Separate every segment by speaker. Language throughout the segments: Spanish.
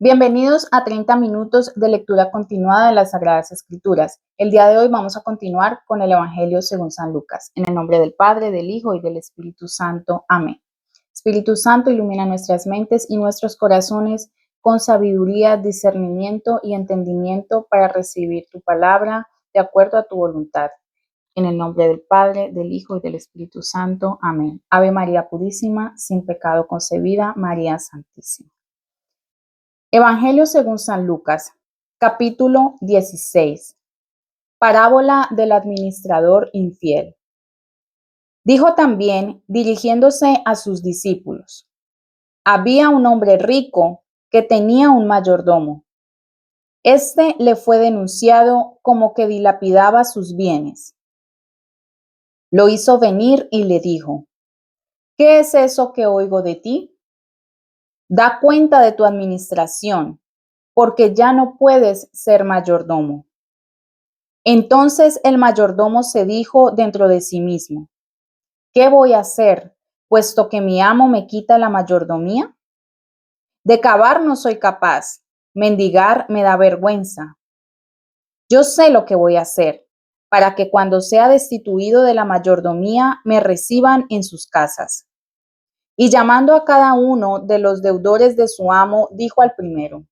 Speaker 1: Bienvenidos a 30 minutos de lectura continuada de las Sagradas Escrituras. El día de hoy vamos a continuar con el Evangelio según San Lucas. En el nombre del Padre, del Hijo y del Espíritu Santo. Amén. Espíritu Santo, ilumina nuestras mentes y nuestros corazones con sabiduría, discernimiento y entendimiento para recibir tu palabra de acuerdo a tu voluntad. En el nombre del Padre, del Hijo y del Espíritu Santo. Amén. Ave María Purísima, sin pecado concebida, María Santísima. Evangelio según San Lucas, capítulo 16. Parábola del administrador infiel. Dijo también, dirigiéndose a sus discípulos: había un hombre rico que tenía un mayordomo. Este le fue denunciado como que dilapidaba sus bienes. Lo hizo venir y le dijo: ¿qué es eso que oigo de ti? Da cuenta de tu administración, porque ya no puedes ser mayordomo. Entonces el mayordomo se dijo dentro de sí mismo: ¿qué voy a hacer, puesto que mi amo me quita la mayordomía? De cavar no soy capaz, mendigar me da vergüenza. Yo sé lo que voy a hacer, para que cuando sea destituido de la mayordomía me reciban en sus casas. Y llamando a cada uno de los deudores de su amo, dijo al primero: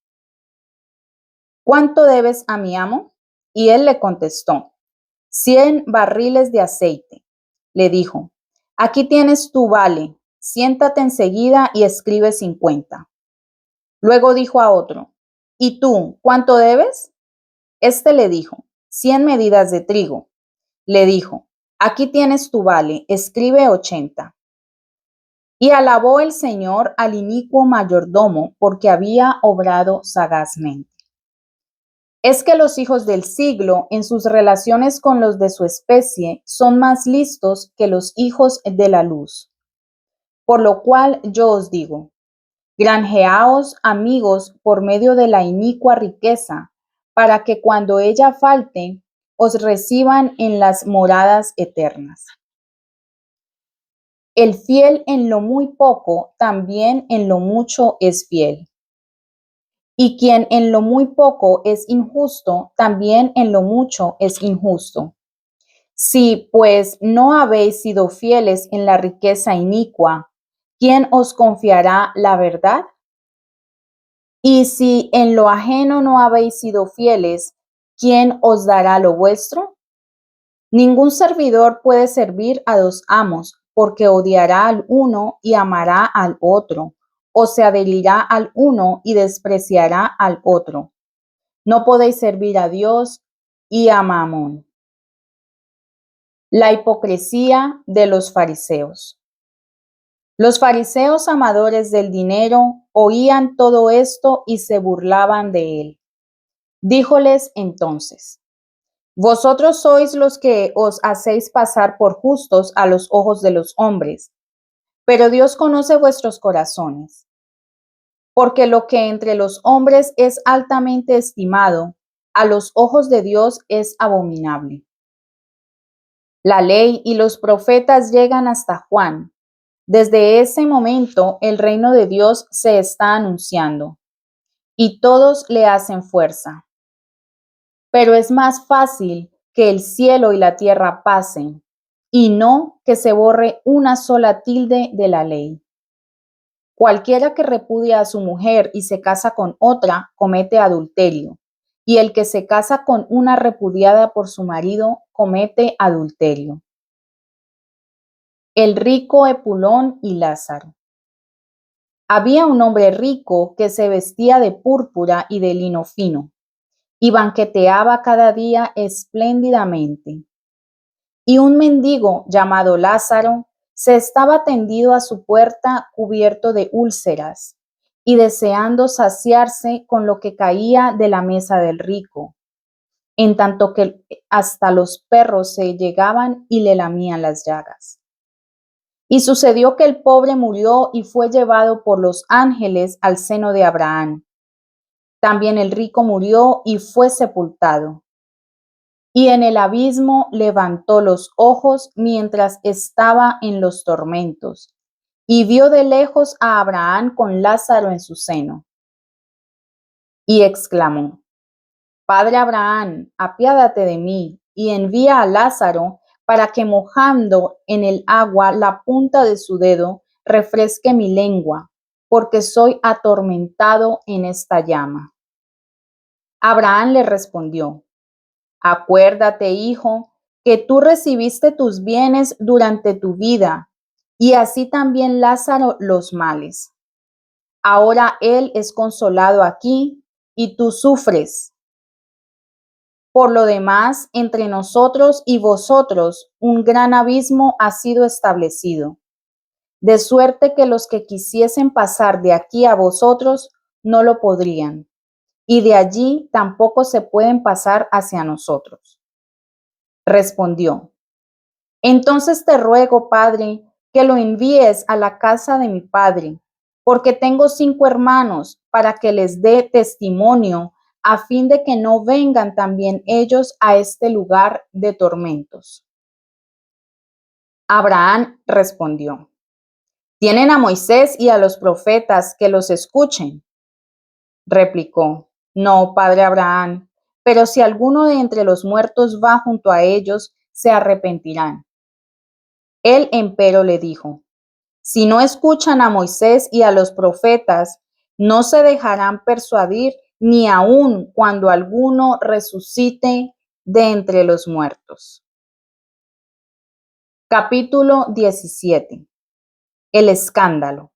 Speaker 1: ¿cuánto debes a mi amo? Y él le contestó: 100 barriles de aceite. Le dijo: aquí tienes tu vale, siéntate enseguida y escribe 50. Luego dijo a otro: ¿y tú, cuánto debes? Este le dijo: 100 medidas de trigo. Le dijo: aquí tienes tu vale, escribe 80. Y alabó el Señor al inicuo mayordomo porque había obrado sagazmente. Es que los hijos del siglo, en sus relaciones con los de su especie, son más listos que los hijos de la luz. Por lo cual yo os digo: granjeaos amigos por medio de la inicua riqueza, para que cuando ella falte, os reciban en las moradas eternas. El fiel en lo muy poco, también en lo mucho es fiel. Y quien en lo muy poco es injusto, también en lo mucho es injusto. Si pues no habéis sido fieles en la riqueza inicua, ¿quién os confiará la verdad? Y si en lo ajeno no habéis sido fieles, ¿quién os dará lo vuestro? Ningún servidor puede servir a dos amos, porque odiará al uno y amará al otro, o se adherirá al uno y despreciará al otro. No podéis servir a Dios y a Mamón. La hipocresía de los fariseos. Los fariseos, amadores del dinero, oían todo esto y se burlaban de él. Díjoles entonces: vosotros sois los que os hacéis pasar por justos a los ojos de los hombres, pero Dios conoce vuestros corazones. Porque lo que entre los hombres es altamente estimado, a los ojos de Dios es abominable. La ley y los profetas llegan hasta Juan. Desde ese momento el reino de Dios se está anunciando y todos le hacen fuerza. Pero es más fácil que el cielo y la tierra pasen y no que se borre una sola tilde de la ley. Cualquiera que repudia a su mujer y se casa con otra comete adulterio, y el que se casa con una repudiada por su marido comete adulterio. El rico Epulón y Lázaro. Había un hombre rico que se vestía de púrpura y de lino fino, y banqueteaba cada día espléndidamente. Y un mendigo llamado Lázaro se estaba tendido a su puerta cubierto de úlceras y deseando saciarse con lo que caía de la mesa del rico, en tanto que hasta los perros se llegaban y le lamían las llagas. Y sucedió que el pobre murió y fue llevado por los ángeles al seno de Abraham. También el rico murió y fue sepultado. Y en el abismo levantó los ojos mientras estaba en los tormentos, y vio de lejos a Abraham con Lázaro en su seno. y exclamó: Padre Abraham, apiádate de mí y envía a Lázaro para que mojando en el agua la punta de su dedo refresque mi lengua, porque soy atormentado en esta llama. Abraham le respondió: Acuérdate, hijo, que tú recibiste tus bienes durante tu vida, y así también Lázaro los males. Ahora él es consolado aquí y tú sufres. Por lo demás, entre nosotros y vosotros un gran abismo ha sido establecido, de suerte que los que quisiesen pasar de aquí a vosotros no lo podrían, y de allí tampoco se pueden pasar hacia nosotros. Respondió: Entonces te ruego, Padre, que lo envíes a la casa de mi padre, porque tengo 5 hermanos, para que les dé testimonio, a fin de que no vengan también ellos a este lugar de tormentos. Abraham respondió: Tienen a Moisés y a los profetas, que los escuchen. Replicó: No, padre Abraham, pero si alguno de entre los muertos va junto a ellos, se arrepentirán. Él empero le dijo: Si no escuchan a Moisés y a los profetas, no se dejarán persuadir ni aun cuando alguno resucite de entre los muertos. Capítulo 17. El escándalo.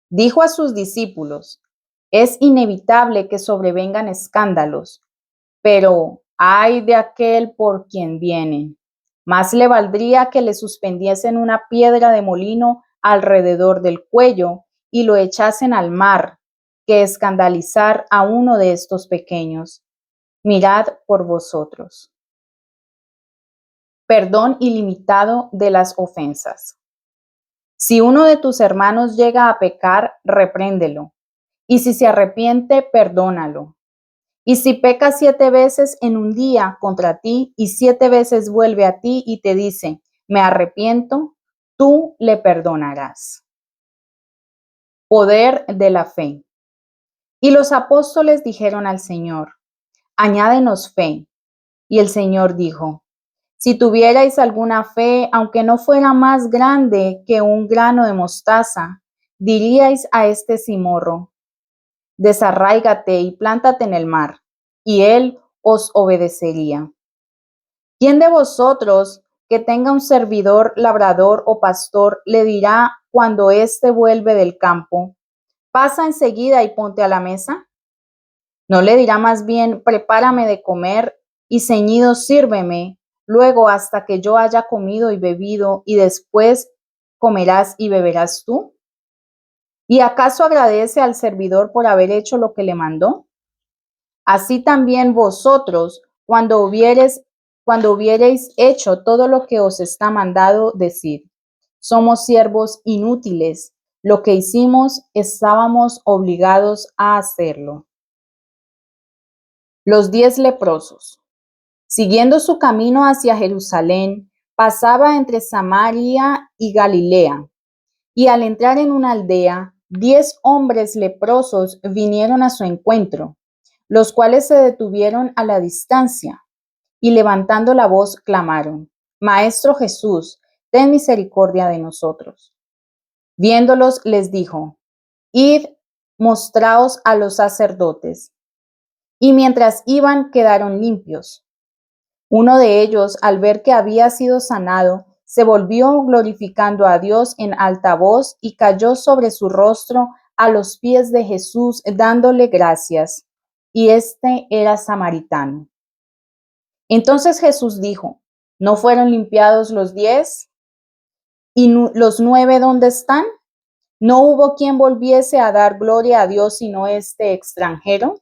Speaker 1: Dijo a sus discípulos: Es inevitable que sobrevengan escándalos, pero ay de aquel por quien vienen. Más le valdría que le suspendiesen una piedra de molino alrededor del cuello y lo echasen al mar, que escandalizar a uno de estos pequeños. Mirad por vosotros. Perdón ilimitado de las ofensas. Si uno de tus hermanos llega a pecar, repréndelo, y si se arrepiente, perdónalo. Y si peca 7 veces en un día contra ti y 7 veces vuelve a ti y te dice: me arrepiento, tú le perdonarás. Poder de la fe. Y los apóstoles dijeron al Señor: añádenos fe. Y el Señor dijo: si tuvierais alguna fe, aunque no fuera más grande que un grano de mostaza, diríais a este cimorro: desarráigate y plántate en el mar, y él os obedecería. ¿Quién de vosotros que tenga un servidor labrador o pastor le dirá cuando éste vuelve del campo: pasa enseguida y ponte a la mesa? ¿No le dirá más bien: prepárame de comer y ceñido sírveme, luego hasta que yo haya comido y bebido, y después comerás y beberás tú? ¿Y acaso agradece al servidor por haber hecho lo que le mandó? Así también vosotros, cuando hubiereis hecho todo lo que os está mandado, decid: somos siervos inútiles, lo que hicimos estábamos obligados a hacerlo. Los 10 leprosos. Siguiendo su camino hacia Jerusalén, pasaba entre Samaria y Galilea, y al entrar en una aldea, 10 hombres leprosos vinieron a su encuentro, los cuales se detuvieron a la distancia y levantando la voz clamaron: Maestro Jesús, ten misericordia de nosotros. Viéndolos les dijo: id, mostraos a los sacerdotes. Y mientras iban, quedaron limpios. Uno de ellos, al ver que había sido sanado, se volvió glorificando a Dios en alta voz y cayó sobre su rostro a los pies de Jesús, dándole gracias. Y este era samaritano. Entonces Jesús dijo: ¿no fueron limpiados los 10? ¿Y los 9 dónde están? ¿No hubo quien volviese a dar gloria a Dios sino este extranjero?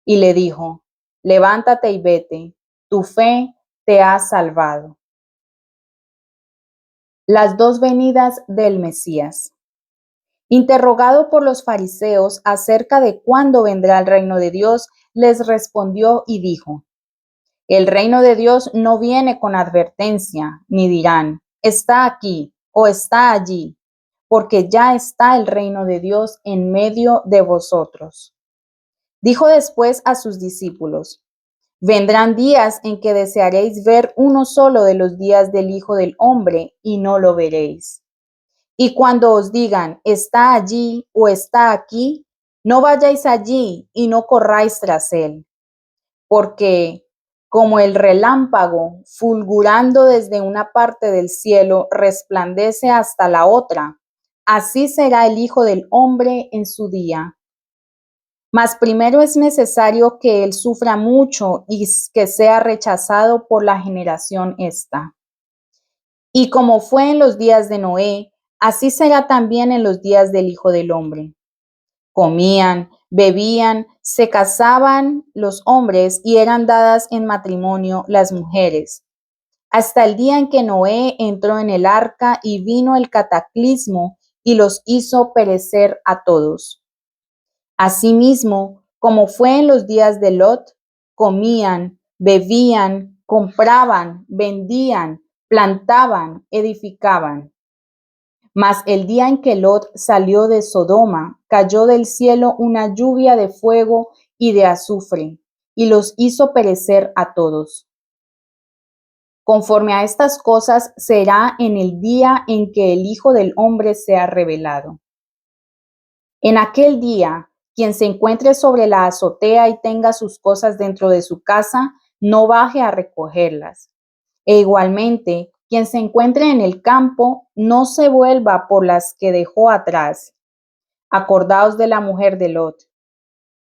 Speaker 1: Y le dijo: levántate y vete, tu fe te ha salvado. Las 2 venidas del Mesías. Interrogado por los fariseos acerca de cuándo vendrá el reino de Dios, les respondió y dijo: el reino de Dios no viene con advertencia, ni dirán: está aquí o está allí, porque ya está el reino de Dios en medio de vosotros. Dijo después a sus discípulos: vendrán días en que desearéis ver uno solo de los días del Hijo del Hombre y no lo veréis. Y cuando os digan, está allí o está aquí, no vayáis allí y no corráis tras él, porque como el relámpago, fulgurando desde una parte del cielo, resplandece hasta la otra, así será el Hijo del Hombre en su día. Mas primero es necesario que él sufra mucho y que sea rechazado por la generación esta. Y como fue en los días de Noé, así será también en los días del Hijo del Hombre. Comían, bebían, se casaban los hombres y eran dadas en matrimonio las mujeres, hasta el día en que Noé entró en el arca y vino el cataclismo y los hizo perecer a todos. Asimismo, como fue en los días de Lot, comían, bebían, compraban, vendían, plantaban, edificaban. Mas el día en que Lot salió de Sodoma, cayó del cielo una lluvia de fuego y de azufre, y los hizo perecer a todos. Conforme a estas cosas será en el día en que el Hijo del Hombre sea revelado. En aquel día, quien se encuentre sobre la azotea y tenga sus cosas dentro de su casa, no baje a recogerlas. E igualmente, quien se encuentre en el campo, no se vuelva por las que dejó atrás. Acordaos de la mujer de Lot.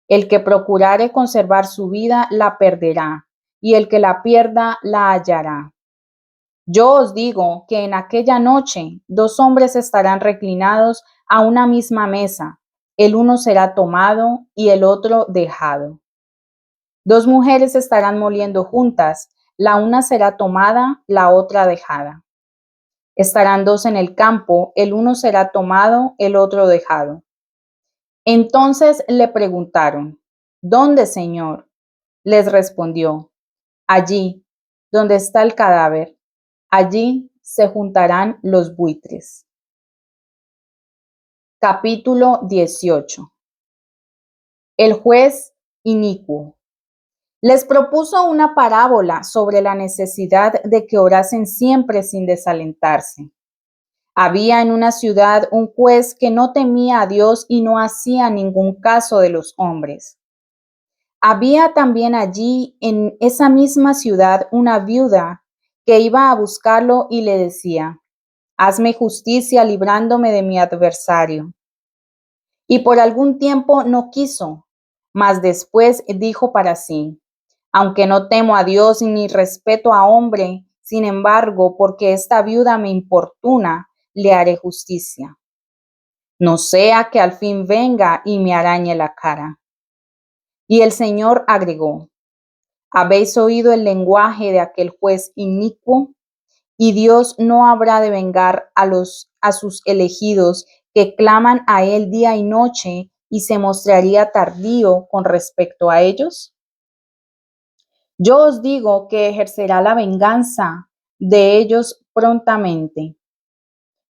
Speaker 1: El que procurare conservar su vida, la perderá, y el que la pierda, la hallará. Yo os digo que en aquella noche 2 hombres estarán reclinados a una misma mesa, el uno será tomado y el otro dejado. 2 mujeres estarán moliendo juntas, la una será tomada, la otra dejada. Estarán 2 en el campo, el uno será tomado, el otro dejado. Entonces le preguntaron, ¿dónde, Señor? Les respondió, allí, donde está el cadáver, allí se juntarán los buitres. Capítulo 18. El juez inicuo. Les propuso una parábola sobre la necesidad de que orasen siempre sin desalentarse. Había en una ciudad un juez que no temía a Dios y no hacía ningún caso de los hombres. Había también allí en esa misma ciudad una viuda que iba a buscarlo y le decía, hazme justicia librándome de mi adversario. Y por algún tiempo no quiso, mas después dijo para sí, aunque no temo a Dios ni respeto a hombre, sin embargo, porque esta viuda me importuna, le haré justicia. No sea que al fin venga y me arañe la cara. Y el Señor agregó, ¿habéis oído el lenguaje de aquel juez inicuo? Y Dios no habrá de vengar a sus elegidos que claman a él día y noche y se mostraría tardío con respecto a ellos. Yo os digo que ejercerá la venganza de ellos prontamente,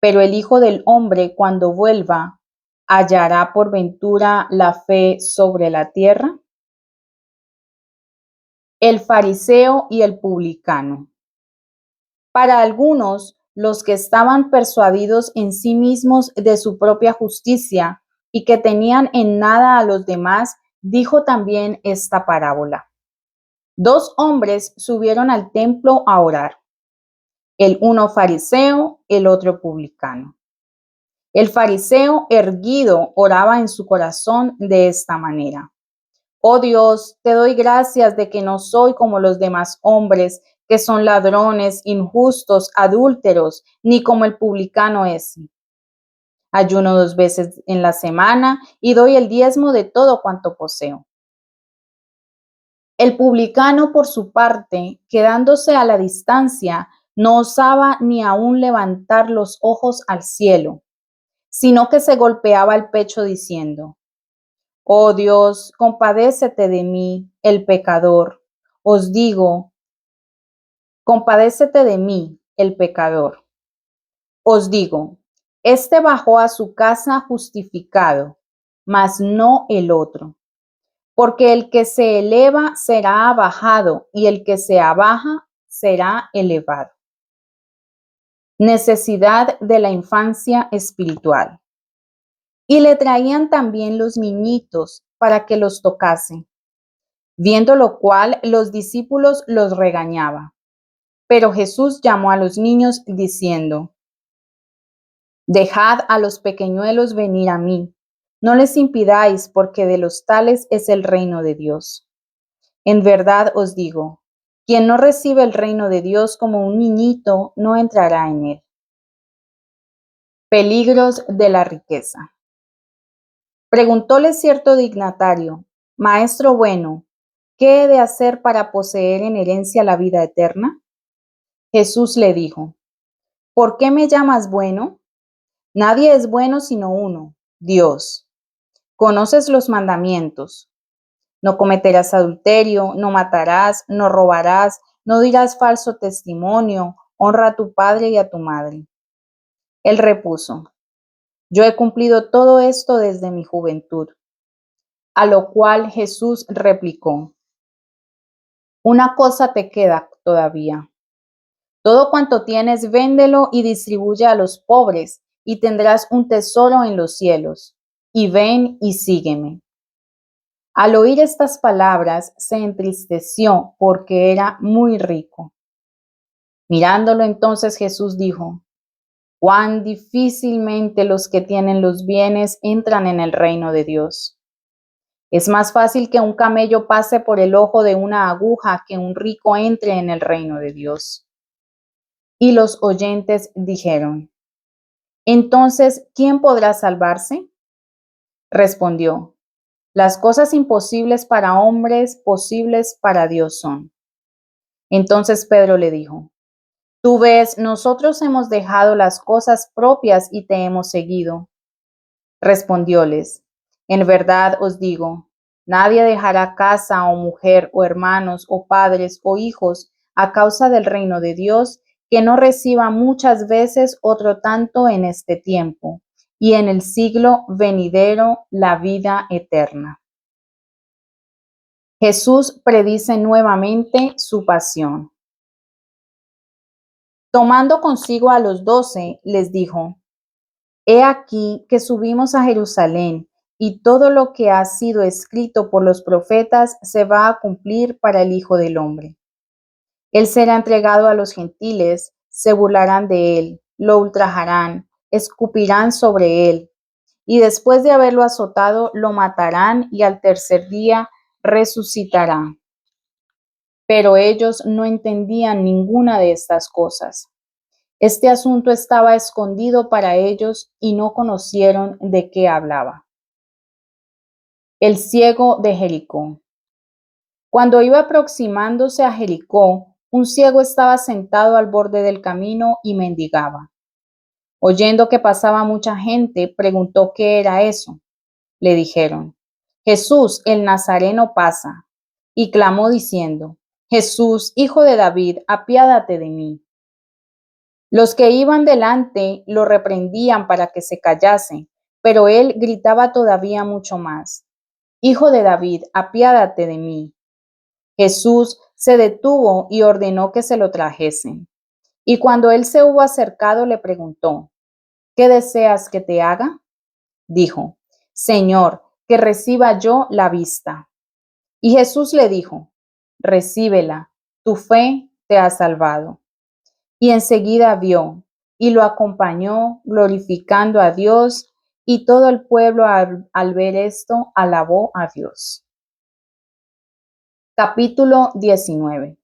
Speaker 1: pero el Hijo del Hombre cuando vuelva, ¿hallará por ventura la fe sobre la tierra? El fariseo y el publicano. Para algunos, los que estaban persuadidos en sí mismos de su propia justicia y que tenían en nada a los demás, dijo también esta parábola. 2 hombres subieron al templo a orar, el uno fariseo, el otro publicano. El fariseo erguido oraba en su corazón de esta manera. Oh Dios, te doy gracias de que no soy como los demás hombres, que son ladrones, injustos, adúlteros, ni como el publicano ese. Ayuno 2 veces en la semana y doy el diezmo de todo cuanto poseo. El publicano, por su parte, quedándose a la distancia, no osaba ni aún levantar los ojos al cielo, sino que se golpeaba el pecho diciendo, oh Dios, compadécete de mí, el pecador. Os digo, compadécete de mí, el pecador. Os digo, este bajó a su casa justificado, mas no el otro. porque el que se eleva será abajado y el que se abaja será elevado. Necesidad de la infancia espiritual. Y le traían también los niñitos para que los tocase, viendo lo cual los discípulos los regañaban. Pero Jesús llamó a los niños diciendo: Dejad a los pequeñuelos venir a mí, no les impidáis, porque de los tales es el reino de Dios. En verdad os digo, quien no recibe el reino de Dios como un niñito, no entrará en él. Peligros de la riqueza. Preguntóle cierto dignatario: Maestro bueno, ¿qué he de hacer para poseer en herencia la vida eterna? Jesús le dijo: ¿Por qué me llamas bueno? Nadie es bueno sino uno, Dios. Conoces los mandamientos: no cometerás adulterio, no matarás, no robarás, no dirás falso testimonio, honra a tu padre y a tu madre. Él repuso: Yo he cumplido todo esto desde mi juventud. A lo cual Jesús replicó: Una cosa te queda todavía. Todo cuanto tienes, véndelo y distribuye a los pobres, y tendrás un tesoro en los cielos. Y ven y sígueme. Al oír estas palabras, se entristeció porque era muy rico. Mirándolo entonces, Jesús dijo: Cuán difícilmente los que tienen los bienes entran en el reino de Dios. Es más fácil que un camello pase por el ojo de una aguja que un rico entre en el reino de Dios. Y los oyentes dijeron: Entonces, ¿quién podrá salvarse? Respondió: Las cosas imposibles para hombres, posibles para Dios son. Entonces Pedro le dijo: Tú ves, nosotros hemos dejado las cosas propias y te hemos seguido. Respondióles: En verdad os digo, nadie dejará casa o mujer o hermanos o padres o hijos a causa del reino de Dios, que no reciba muchas veces otro tanto en este tiempo, y en el siglo venidero la vida eterna. Jesús predice nuevamente su pasión. Tomando consigo a los 12, les dijo: He aquí que subimos a Jerusalén, y todo lo que ha sido escrito por los profetas se va a cumplir para el Hijo del Hombre. Él será entregado a los gentiles, se burlarán de él, lo ultrajarán, escupirán sobre él, y después de haberlo azotado, lo matarán y al tercer día resucitará. Pero ellos no entendían ninguna de estas cosas. Este asunto estaba escondido para ellos y no conocieron de qué hablaba. El ciego de Jericó. Cuando iba aproximándose a Jericó, un ciego estaba sentado al borde del camino y mendigaba. Oyendo que pasaba mucha gente, preguntó qué era eso. Le dijeron: Jesús el Nazareno pasa. Y clamó diciendo: Jesús, Hijo de David, apiádate de mí. Los que iban delante lo reprendían para que se callase, pero él gritaba todavía mucho más: Hijo de David, apiádate de mí. Jesús se detuvo y ordenó que se lo trajesen. Y cuando él se hubo acercado, le preguntó: ¿Qué deseas que te haga? Dijo: Señor, que reciba yo la vista. Y Jesús le dijo: Recíbela, tu fe te ha salvado. Y enseguida vio, y lo acompañó, glorificando a Dios, y todo el pueblo al ver esto alabó a Dios. Capítulo 19.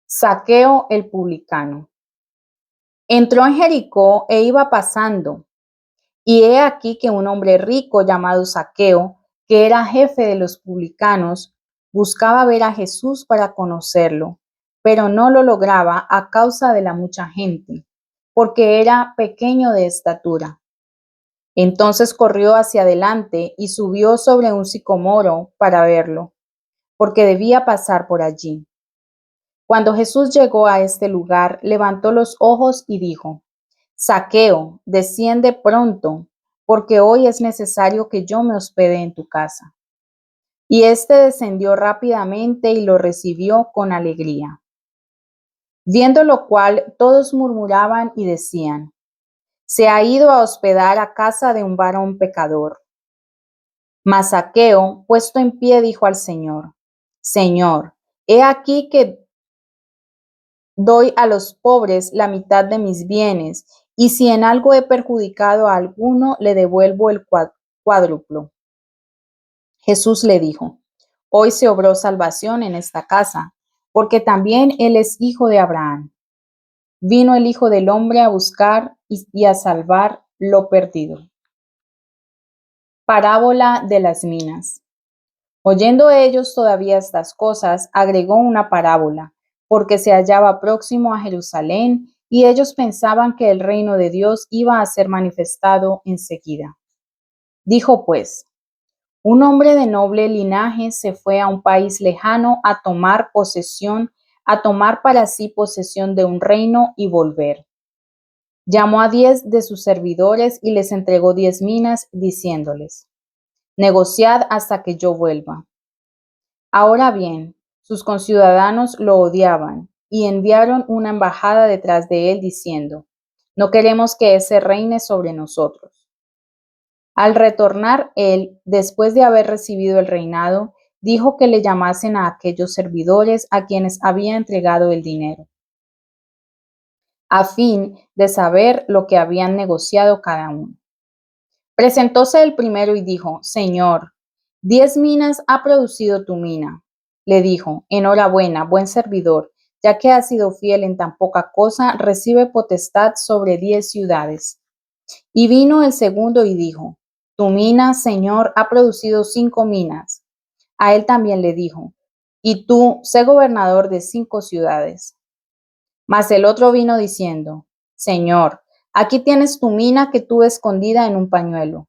Speaker 1: Zaqueo el publicano. Entró en Jericó e iba pasando, y he aquí que un hombre rico llamado Zaqueo, que era jefe de los publicanos, buscaba ver a Jesús para conocerlo, pero no lo lograba a causa de la mucha gente, porque era pequeño de estatura. Entonces corrió hacia adelante y subió sobre un sicomoro para verlo, porque debía pasar por allí. Cuando Jesús llegó a este lugar, levantó los ojos y dijo: Zaqueo, desciende pronto, porque hoy es necesario que yo me hospede en tu casa. Y éste descendió rápidamente y lo recibió con alegría. Viendo lo cual, todos murmuraban y decían: se ha ido a hospedar a casa de un varón pecador. Mas Zaqueo, puesto en pie, dijo al Señor: Señor, he aquí que doy a los pobres la mitad de mis bienes, y si en algo he perjudicado a alguno, le devuelvo el cuádruplo. Jesús le dijo: hoy se obró salvación en esta casa, porque también él es hijo de Abraham. Vino el Hijo del Hombre a buscar y a salvar lo perdido. Parábola de las minas. Oyendo ellos todavía estas cosas, agregó una parábola, porque se hallaba próximo a Jerusalén, y ellos pensaban que el reino de Dios iba a ser manifestado enseguida. Dijo pues: un hombre de noble linaje se fue a un país lejano a tomar para sí posesión de un reino y volver. Llamó a 10 de sus servidores y les entregó 10 minas, diciéndoles: negociad hasta que yo vuelva. Ahora bien, sus conciudadanos lo odiaban y enviaron una embajada detrás de él diciendo: no queremos que ese reine sobre nosotros. Al retornar él, después de haber recibido el reinado, dijo que le llamasen a aquellos servidores a quienes había entregado el dinero, a fin de saber lo que habían negociado cada uno. Presentóse el primero y dijo: Señor, 10 minas ha producido tu mina. Le dijo: enhorabuena, buen servidor, ya que has sido fiel en tan poca cosa, recibe potestad sobre 10 ciudades. Y vino el segundo y dijo: tu mina, Señor, ha producido 5 minas. A él también le dijo: y tú, sé gobernador de 5 ciudades. Mas el otro vino diciendo: Señor, aquí tienes tu mina que tuve escondida en un pañuelo.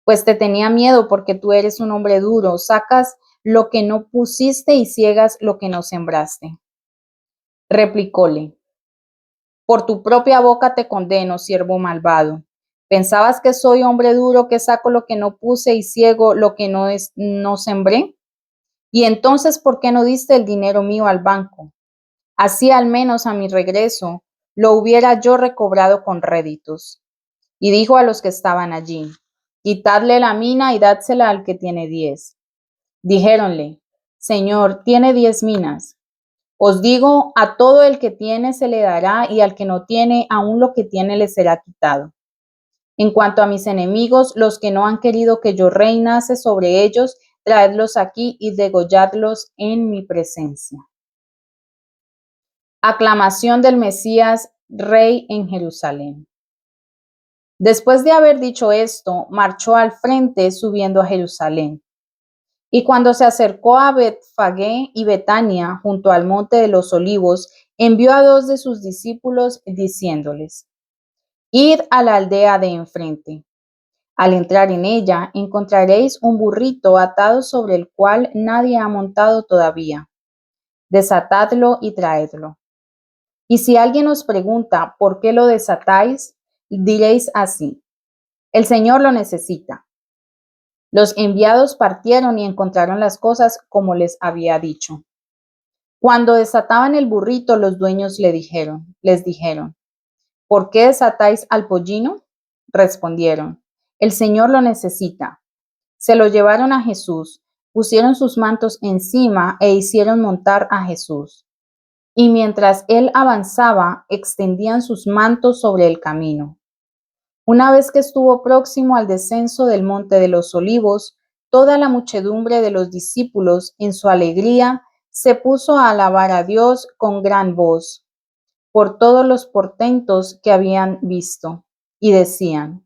Speaker 1: Pues te tenía miedo porque tú eres un hombre duro, sacas lo que no pusiste y ciegas lo que no sembraste. Replicóle: por tu propia boca te condeno, siervo malvado. ¿Pensabas que soy hombre duro, que saco lo que no puse y ciego lo que no sembré? Y entonces, ¿por qué no diste el dinero mío al banco? Así al menos a mi regreso lo hubiera yo recobrado con réditos. Y dijo a los que estaban allí: quitadle la mina y dádsela al que tiene 10. Dijéronle: Señor, tiene 10 minas. Os digo, a todo el que tiene se le dará, y al que no tiene, aún lo que tiene le será quitado. En cuanto a mis enemigos, los que no han querido que yo reinase sobre ellos, traedlos aquí y degolladlos en mi presencia. Aclamación del Mesías, Rey en Jerusalén. Después de haber dicho esto, marchó al frente subiendo a Jerusalén. Y cuando se acercó a Betfagé y Betania, junto al monte de los olivos, envió a 2 de sus discípulos diciéndoles: id a la aldea de enfrente. Al entrar en ella, encontraréis un burrito atado sobre el cual nadie ha montado todavía. Desatadlo y traedlo. Y si alguien os pregunta por qué lo desatáis, diréis así: el Señor lo necesita. Los enviados partieron y encontraron las cosas como les había dicho. Cuando desataban el burrito, los dueños les dijeron: ¿por qué desatáis al pollino? Respondieron: el Señor lo necesita. Se lo llevaron a Jesús, pusieron sus mantos encima e hicieron montar a Jesús. Y mientras él avanzaba, extendían sus mantos sobre el camino. Una vez que estuvo próximo al descenso del monte de los olivos, toda la muchedumbre de los discípulos, en su alegría, se puso a alabar a Dios con gran voz por todos los portentos que habían visto, y decían: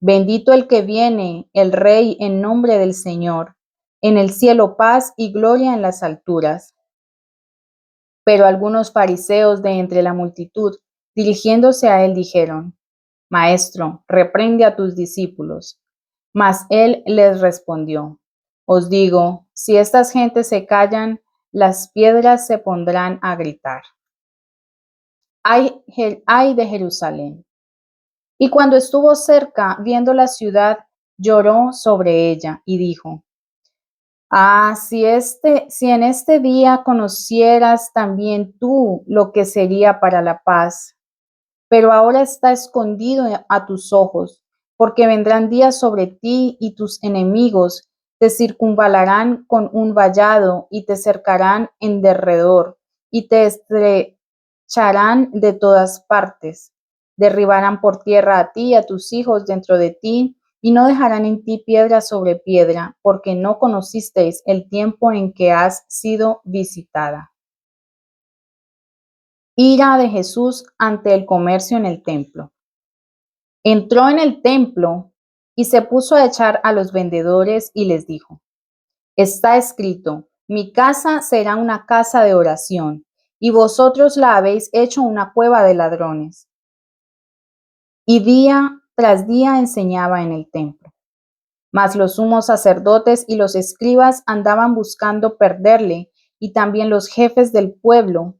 Speaker 1: bendito el que viene, el Rey en nombre del Señor, en el cielo paz y gloria en las alturas. Pero algunos fariseos de entre la multitud, dirigiéndose a él, dijeron: Maestro, reprende a tus discípulos. Mas él les respondió: os digo, si estas gentes se callan, las piedras se pondrán a gritar. Ay de Jerusalén. Y cuando estuvo cerca, viendo la ciudad, lloró sobre ella y dijo: Si en este día conocieras también tú lo que sería para la paz, pero ahora está escondido a tus ojos, porque vendrán días sobre ti y tus enemigos te circunvalarán con un vallado y te cercarán en derredor y te estrecharán de todas partes. Derribarán por tierra a ti y a tus hijos dentro de ti y no dejarán en ti piedra sobre piedra, porque no conocisteis el tiempo en que has sido visitada. Ira de Jesús ante el comercio en el templo. Entró en el templo y se puso a echar a los vendedores y les dijo: Está escrito, mi casa será una casa de oración, y vosotros la habéis hecho una cueva de ladrones. Y día tras día enseñaba en el templo. Mas los sumos sacerdotes y los escribas andaban buscando perderle, y también los jefes del pueblo,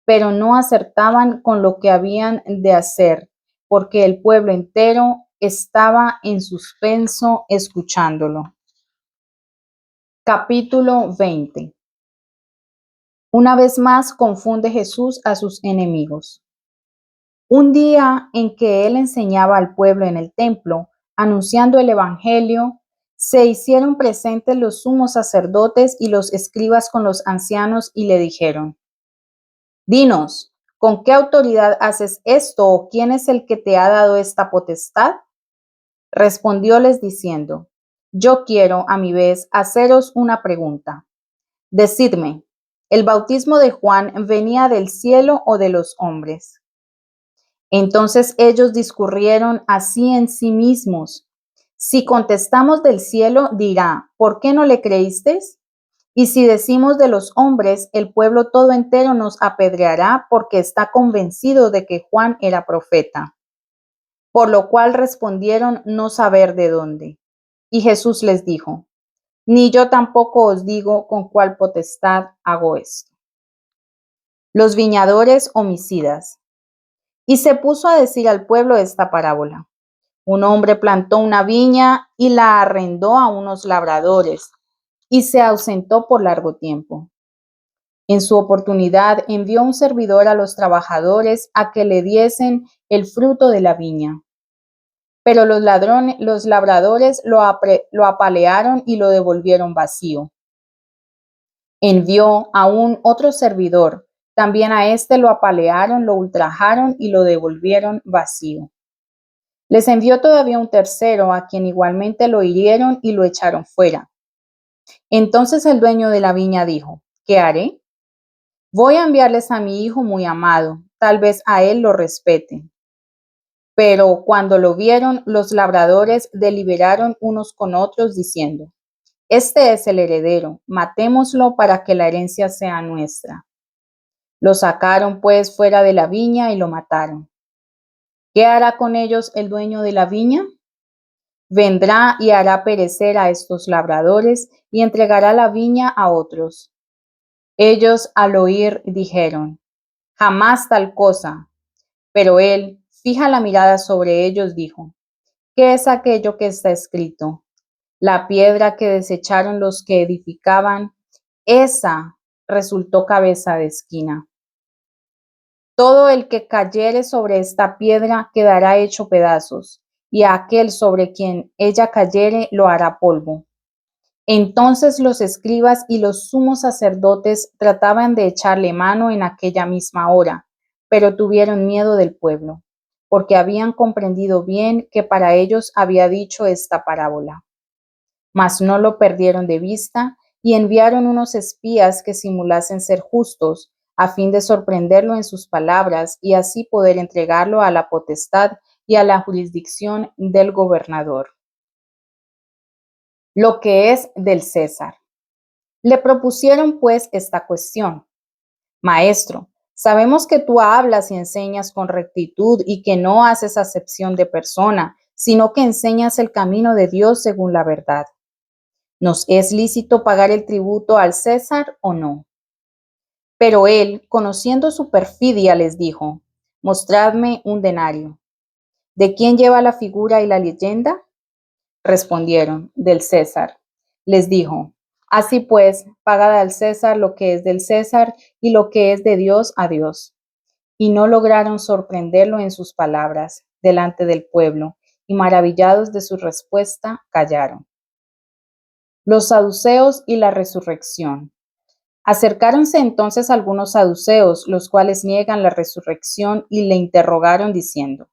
Speaker 1: pero no acertaban con lo que habían de hacer, porque el pueblo entero estaba en suspenso escuchándolo. Capítulo 20. Una vez más confunde Jesús a sus enemigos. Un día en que él enseñaba al pueblo en el templo, anunciando el evangelio, se hicieron presentes los sumos sacerdotes y los escribas con los ancianos y le dijeron: Dinos, ¿con qué autoridad haces esto o quién es el que te ha dado esta potestad? Respondióles diciendo: Yo quiero, a mi vez, haceros una pregunta. Decidme, ¿el bautismo de Juan venía del cielo o de los hombres? Entonces ellos discurrieron así en sí mismos. Si contestamos del cielo, dirá: ¿por qué no le creísteis? Y si decimos de los hombres, el pueblo todo entero nos apedreará porque está convencido de que Juan era profeta. Por lo cual respondieron no saber de dónde. Y Jesús les dijo: Ni yo tampoco os digo con cuál potestad hago esto. Los viñadores homicidas. Y se puso a decir al pueblo esta parábola. Un hombre plantó una viña y la arrendó a unos labradores y se ausentó por largo tiempo. En su oportunidad envió un servidor a los trabajadores a que le diesen el fruto de la viña. Pero los labradores lo apalearon y lo devolvieron vacío. Envió aún otro servidor. También a éste lo apalearon, lo ultrajaron y lo devolvieron vacío. Les envió todavía un tercero, a quien igualmente lo hirieron y lo echaron fuera. Entonces el dueño de la viña dijo: ¿qué haré? Voy a enviarles a mi hijo muy amado, tal vez a él lo respeten. Pero cuando lo vieron, los labradores deliberaron unos con otros, diciendo: Este es el heredero, matémoslo para que la herencia sea nuestra. Lo sacaron pues fuera de la viña y lo mataron. ¿Qué hará con ellos el dueño de la viña? Vendrá y hará perecer a estos labradores y entregará la viña a otros. Ellos al oír dijeron: jamás tal cosa. Pero él, fija la mirada sobre ellos, dijo: ¿qué es aquello que está escrito? La piedra que desecharon los que edificaban, esa resultó cabeza de esquina. Todo el que cayere sobre esta piedra quedará hecho pedazos, y a aquel sobre quien ella cayere lo hará polvo. Entonces los escribas y los sumos sacerdotes trataban de echarle mano en aquella misma hora, pero tuvieron miedo del pueblo, porque habían comprendido bien que para ellos había dicho esta parábola. Mas no lo perdieron de vista y enviaron unos espías que simulasen ser justos, a fin de sorprenderlo en sus palabras y así poder entregarlo a la potestad y a la jurisdicción del gobernador. Lo que es del César. Le propusieron pues esta cuestión: Maestro, sabemos que tú hablas y enseñas con rectitud y que no haces acepción de persona, sino que enseñas el camino de Dios según la verdad. ¿Nos es lícito pagar el tributo al César o no? Pero él, conociendo su perfidia, les dijo: Mostradme un denario. ¿De quién lleva la figura y la leyenda? Respondieron: del César. Les dijo: Así pues, pagad al César lo que es del César y lo que es de Dios a Dios. Y no lograron sorprenderlo en sus palabras delante del pueblo, y maravillados de su respuesta, callaron. Los saduceos y la resurrección. Acercáronse entonces algunos saduceos, los cuales niegan la resurrección, y le interrogaron diciendo: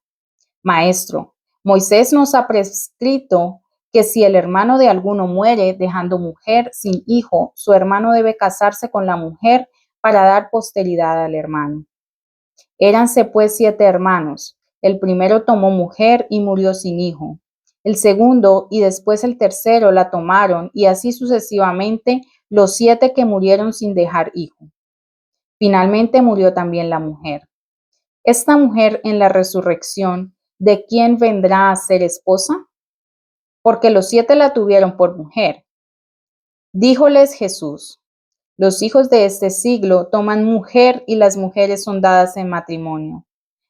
Speaker 1: Maestro, Moisés nos ha prescrito que si el hermano de alguno muere dejando mujer sin hijo, su hermano debe casarse con la mujer para dar posteridad al hermano. Éranse pues 7 hermanos. El primero tomó mujer y murió sin hijo. El segundo y después el tercero la tomaron, y así sucesivamente los 7 que murieron sin dejar hijo. Finalmente murió también la mujer. Esta mujer en la resurrección, ¿de quién vendrá a ser esposa? Porque los 7 la tuvieron por mujer. Díjoles Jesús: los hijos de este siglo toman mujer, y las mujeres son dadas en matrimonio.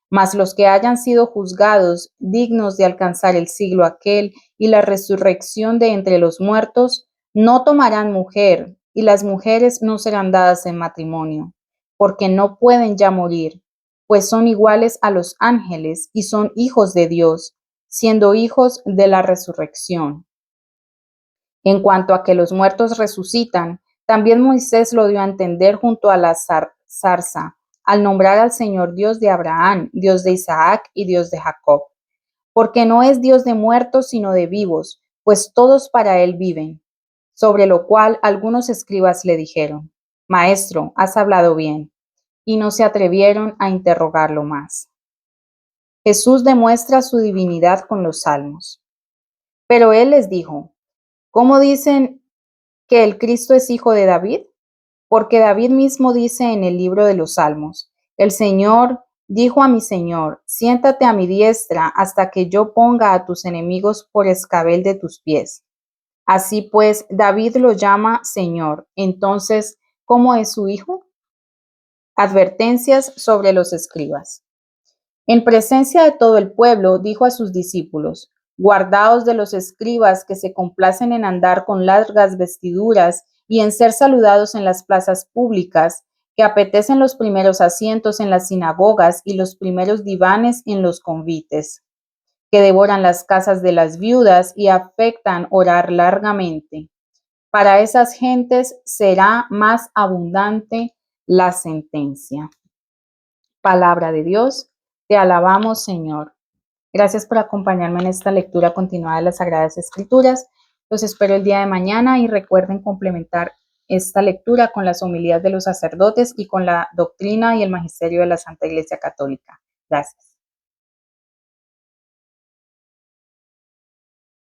Speaker 1: Mas los que hayan sido juzgados dignos de alcanzar el siglo aquel y la resurrección de entre los muertos, no tomarán mujer, y las mujeres no serán dadas en matrimonio, porque no pueden ya morir, pues son iguales a los ángeles y son hijos de Dios, siendo hijos de la resurrección. En cuanto a que los muertos resucitan, también Moisés lo dio a entender junto a la zarza, al nombrar al Señor Dios de Abraham, Dios de Isaac y Dios de Jacob. Porque no es Dios de muertos, sino de vivos, pues todos para él viven. Sobre lo cual algunos escribas le dijeron: Maestro, has hablado bien. Y no se atrevieron a interrogarlo más. Jesús demuestra su divinidad con los salmos. Pero él les dijo: ¿cómo dicen que el Cristo es hijo de David? Porque David mismo dice en el libro de los Salmos: el Señor dijo a mi Señor: siéntate a mi diestra hasta que yo ponga a tus enemigos por escabel de tus pies. Así pues, David lo llama Señor. Entonces, ¿cómo es su hijo? Advertencias sobre los escribas. En presencia de todo el pueblo, dijo a sus discípulos: guardaos de los escribas que se complacen en andar con largas vestiduras y en ser saludados en las plazas públicas, que apetecen los primeros asientos en las sinagogas y los primeros divanes en los convites, que devoran las casas de las viudas y afectan orar largamente. Para esas gentes será más abundante la sentencia. Palabra de Dios. Te alabamos, Señor. Gracias por acompañarme en esta lectura continuada de las Sagradas Escrituras. Los espero el día de mañana y recuerden complementar esta lectura con las homilías de los sacerdotes y con la doctrina y el magisterio de la Santa Iglesia Católica. Gracias.